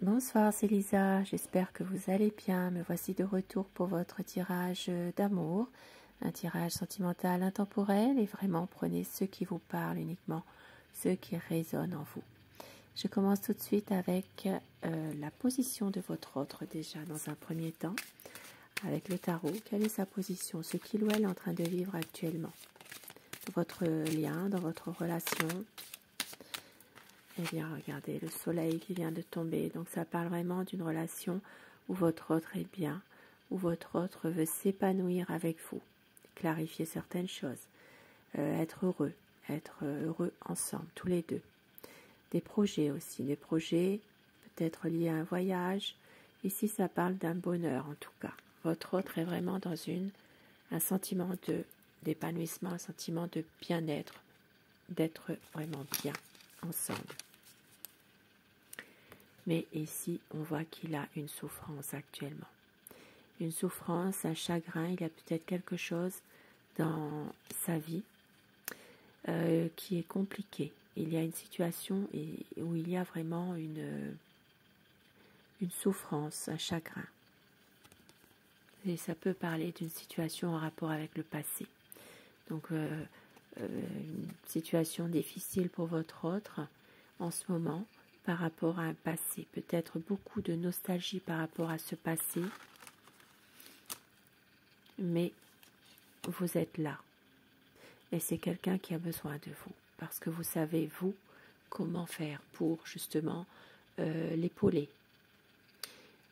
Bonsoir, c'est Lisa, j'espère que vous allez bien. Me voici de retour pour votre tirage d'amour, un tirage sentimental intemporel et vraiment prenez ce qui vous parle uniquement, ce qui résonne en vous. Je commence tout de suite avec la position de votre autre déjà dans un premier temps, avec le tarot. Quelle est sa position, ce qu'il ou elle est en train de vivre actuellement, dans votre lien, dans votre relation. Eh bien, regardez, le soleil qui vient de tomber. Donc, ça parle vraiment d'une relation où votre autre est bien, où votre autre veut s'épanouir avec vous, clarifier certaines choses, être heureux ensemble, tous les deux. Des projets aussi, des projets peut-être liés à un voyage. Ici, ça parle d'un bonheur en tout cas. Votre autre est vraiment dans un sentiment d'épanouissement, un sentiment de bien-être, d'être vraiment bien ensemble. Mais ici, on voit qu'il a une souffrance actuellement. Une souffrance, un chagrin, il y a peut-être quelque chose dans sa vie qui est compliqué. Il y a une situation où il y a vraiment une souffrance, un chagrin. Et ça peut parler d'une situation en rapport avec le passé. Donc, une situation difficile pour votre autre en ce moment par rapport à un passé. Peut-être beaucoup de nostalgie par rapport à ce passé. Mais vous êtes là. Et c'est quelqu'un qui a besoin de vous. Parce que vous savez, vous, comment faire pour justement l'épauler.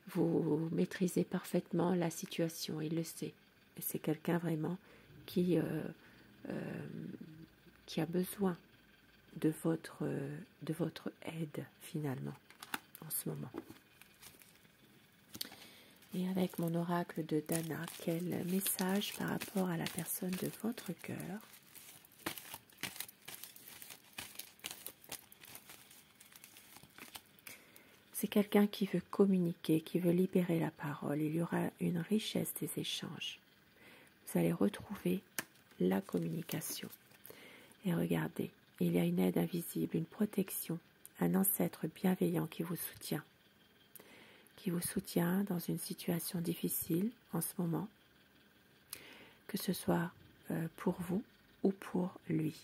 Vous maîtrisez parfaitement la situation, il le sait. Et c'est quelqu'un vraiment qui a besoin de votre aide finalement en ce moment. Et avec mon oracle de Dana, quel message par rapport à la personne de votre cœur? C'est quelqu'un qui veut communiquer, qui veut libérer la parole. Il y aura une richesse des échanges. Vous allez retrouver la communication. Et regardez, il y a une aide invisible, une protection, un ancêtre bienveillant qui vous soutient dans une situation difficile en ce moment, que ce soit pour vous ou pour lui.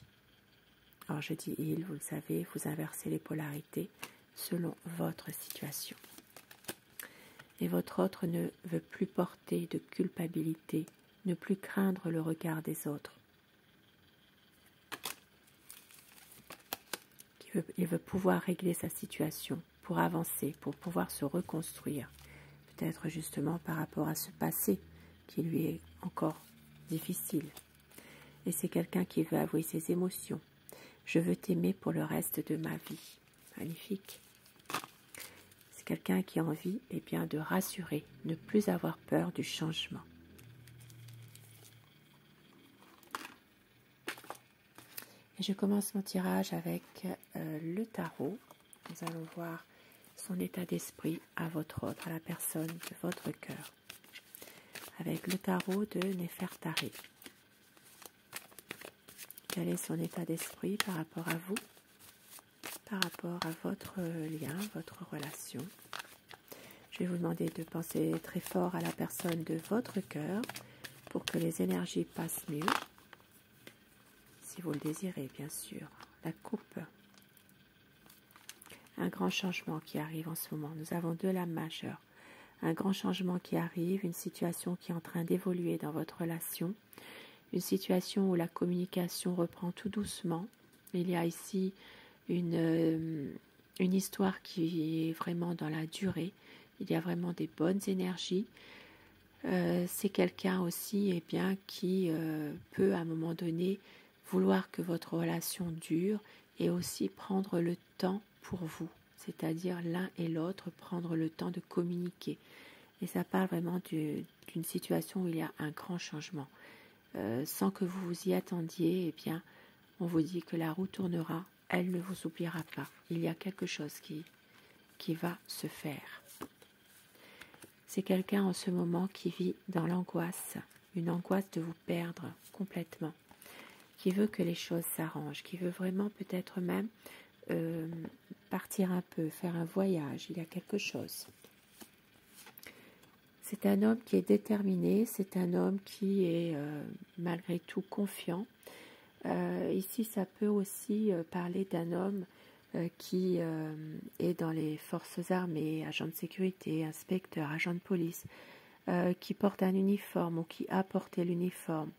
Alors je dis il, vous le savez, vous inversez les polarités selon votre situation. Et votre autre ne veut plus porter de culpabilité, ne plus craindre le regard des autres. Il veut pouvoir régler sa situation pour avancer, pour pouvoir se reconstruire. Peut-être justement par rapport à ce passé qui lui est encore difficile. Et c'est quelqu'un qui veut avouer ses émotions. Je veux t'aimer pour le reste de ma vie. Magnifique. C'est quelqu'un qui a envie de rassurer, ne plus avoir peur du changement. Et je commence mon tirage avec le tarot. Nous allons voir son état d'esprit à votre autre, à la personne de votre cœur. Avec le tarot de Néfertari. Quel est son état d'esprit par rapport à vous, par rapport à votre lien, votre relation? Je vais vous demander de penser très fort à la personne de votre cœur pour que les énergies passent mieux. Si vous le désirez, bien sûr. La coupe. Un grand changement qui arrive en ce moment. Nous avons deux lames majeures. Un grand changement qui arrive, une situation qui est en train d'évoluer dans votre relation. Une situation où la communication reprend tout doucement. Il y a ici une histoire qui est vraiment dans la durée. Il y a vraiment des bonnes énergies. C'est quelqu'un aussi qui peut à un moment donné vouloir que votre relation dure et aussi prendre le temps pour vous, c'est-à-dire l'un et l'autre prendre le temps de communiquer. Et ça parle vraiment d'une situation où il y a un grand changement. Sans que vous vous y attendiez, on vous dit que la roue tournera, elle ne vous oubliera pas. Il y a quelque chose qui va se faire. C'est quelqu'un en ce moment qui vit dans l'angoisse, une angoisse de vous perdre complètement, qui veut que les choses s'arrangent, qui veut vraiment peut-être même partir un peu, faire un voyage, il y a quelque chose. C'est un homme qui est déterminé, c'est un homme qui est malgré tout confiant. Ici, ça peut aussi parler d'un homme qui est dans les forces armées, agent de sécurité, inspecteur, agent de police, qui porte un uniforme ou qui a porté l'uniforme.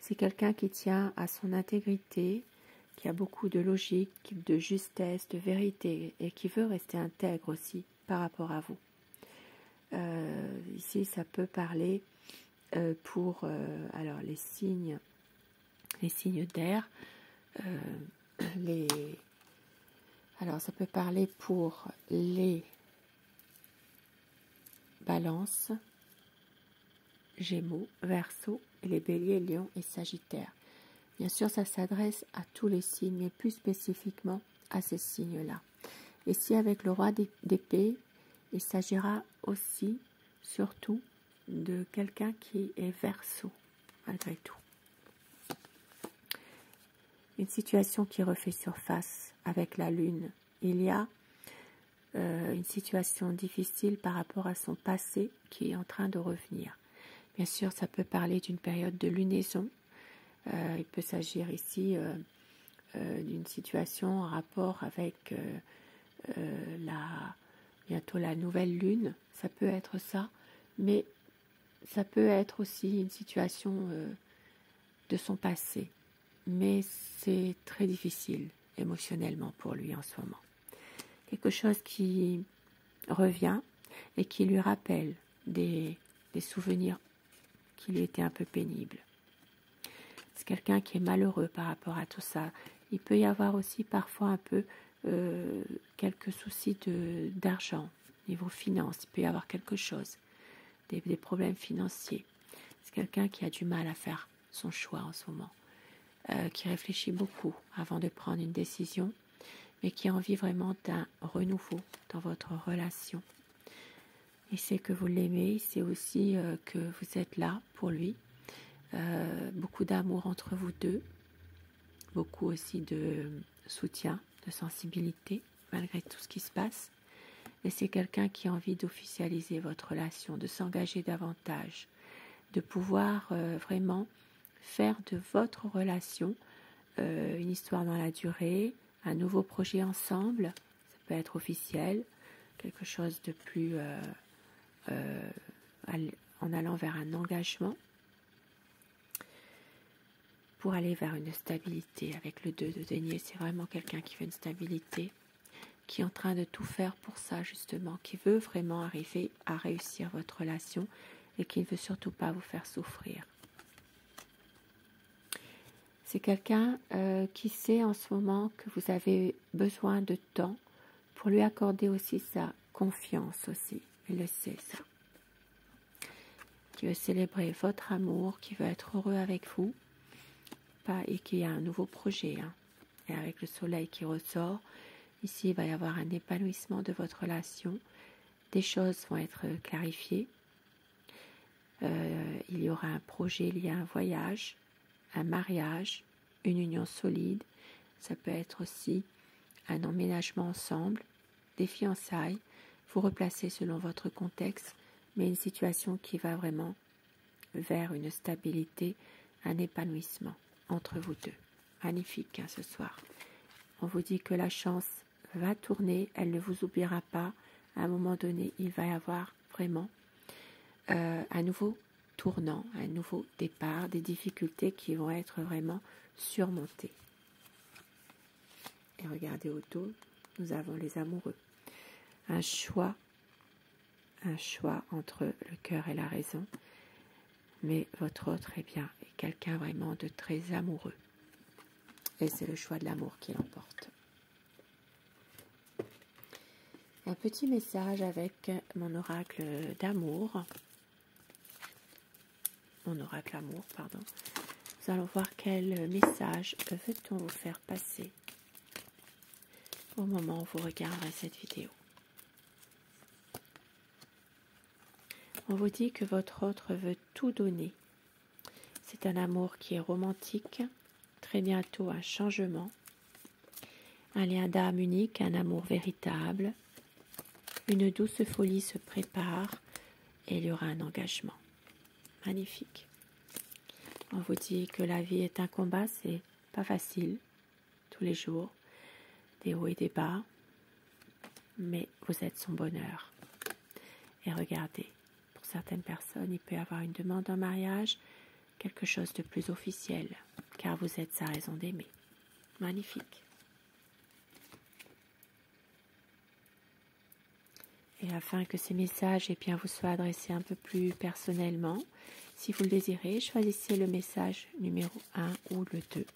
C'est quelqu'un qui tient à son intégrité, qui a beaucoup de logique, de justesse, de vérité et qui veut rester intègre aussi par rapport à vous. Ici, ça peut parler pour alors les signes d'air. Alors, ça peut parler pour les balances, Gémeaux, Verseau, et les Béliers, Lions et Sagittaires. Bien sûr, ça s'adresse à tous les signes, mais plus spécifiquement à ces signes-là. Et si avec le roi d'épée, il s'agira aussi, surtout, de quelqu'un qui est Verseau, malgré tout. Une situation qui refait surface avec la Lune. Il y a une situation difficile par rapport à son passé qui est en train de revenir. Bien sûr, ça peut parler d'une période de lunaison. Il peut s'agir ici d'une situation en rapport avec bientôt la nouvelle lune. Ça peut être ça, mais ça peut être aussi une situation de son passé. Mais c'est très difficile émotionnellement pour lui en ce moment. Quelque chose qui revient et qui lui rappelle des souvenirs qui lui étaient un peu pénibles. C'est quelqu'un qui est malheureux par rapport à tout ça. Il peut y avoir aussi parfois un peu quelques soucis d'argent, niveau finance. Il peut y avoir quelque chose, des problèmes financiers. C'est quelqu'un qui a du mal à faire son choix en ce moment, qui réfléchit beaucoup avant de prendre une décision, mais qui a envie vraiment d'un renouveau dans votre relation. Il sait que vous l'aimez, il sait aussi que vous êtes là pour lui. Beaucoup d'amour entre vous deux, beaucoup aussi de soutien, de sensibilité, malgré tout ce qui se passe. Et c'est quelqu'un qui a envie d'officialiser votre relation, de s'engager davantage, de pouvoir vraiment faire de votre relation une histoire dans la durée, un nouveau projet ensemble. Ça peut être officiel, quelque chose de plus en allant vers un engagement pour aller vers une stabilité. Avec le 2 de denier, c'est vraiment quelqu'un qui veut une stabilité, qui est en train de tout faire pour ça justement, qui veut vraiment arriver à réussir votre relation et qui ne veut surtout pas vous faire souffrir. C'est quelqu'un qui sait en ce moment que vous avez besoin de temps pour lui accorder aussi sa confiance aussi. Il le sait ça. Qui veut célébrer votre amour, qui veut être heureux avec vous et qui a un nouveau projet. Et avec le soleil qui ressort, ici il va y avoir un épanouissement de votre relation. Des choses vont être clarifiées. Il y aura un projet lié à un voyage, un mariage, une union solide. Ça peut être aussi un emménagement ensemble, des fiançailles. Vous replacez selon votre contexte, mais une situation qui va vraiment vers une stabilité, un épanouissement entre vous deux. Magnifique ce soir. On vous dit que la chance va tourner, elle ne vous oubliera pas. À un moment donné, il va y avoir vraiment un nouveau tournant, un nouveau départ, des difficultés qui vont être vraiment surmontées. Et regardez autour, nous avons les amoureux. Un choix entre le cœur et la raison. Mais votre autre est quelqu'un vraiment de très amoureux. Et c'est le choix de l'amour qui l'emporte. Un petit message avec mon oracle d'amour. Mon oracle amour, pardon. Nous allons voir quel message veut-on vous faire passer au moment où vous regarderez cette vidéo. On vous dit que votre autre veut tout donner. C'est un amour qui est romantique, très bientôt un changement, Un lien d'âme unique, un amour véritable. Une douce folie se prépare et il y aura un engagement. Magnifique. On vous dit que la vie est un combat, c'est pas facile, tous les jours, des hauts et des bas, mais vous êtes son bonheur. Et regardez, pour certaines personnes, il peut y avoir une demande en mariage, quelque chose de plus officiel, car vous êtes sa raison d'aimer. Magnifique. Et afin que ces messages vous soient adressés un peu plus personnellement, si vous le désirez, choisissez le message numéro 1 ou le 2.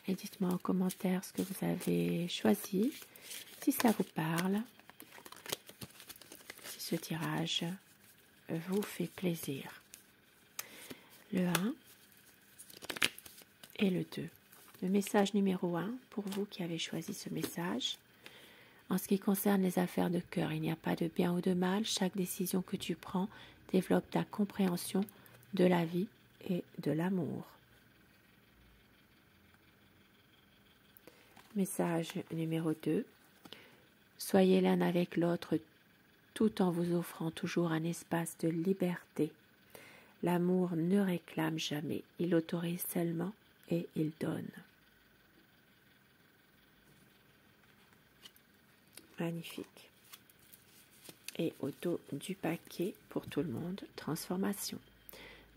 Et dites-moi en commentaire ce que vous avez choisi, si ça vous parle, si ce tirage vous fait plaisir. Le 1 et le 2. Le message numéro 1, pour vous qui avez choisi ce message. En ce qui concerne les affaires de cœur, il n'y a pas de bien ou de mal. Chaque décision que tu prends développe ta compréhension de la vie et de l'amour. Message numéro 2. Soyez l'un avec l'autre tout en vous offrant toujours un espace de liberté. L'amour ne réclame jamais, il autorise seulement et il donne. Magnifique. Et au dos du paquet, pour tout le monde, transformation.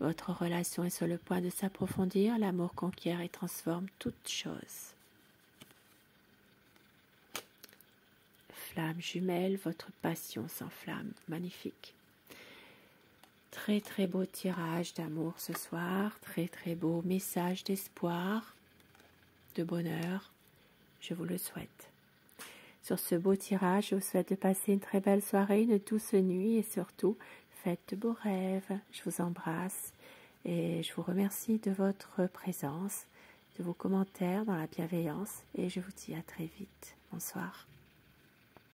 Votre relation est sur le point de s'approfondir, l'amour conquiert et transforme toute chose. Flamme jumelle, votre passion s'enflamme. Magnifique. Très très beau tirage d'amour ce soir, très très beau message d'espoir, de bonheur. Je vous le souhaite. Sur ce beau tirage, je vous souhaite de passer une très belle soirée, une douce nuit et surtout, faites de beaux rêves. Je vous embrasse et je vous remercie de votre présence, de vos commentaires dans la bienveillance et je vous dis à très vite. Bonsoir.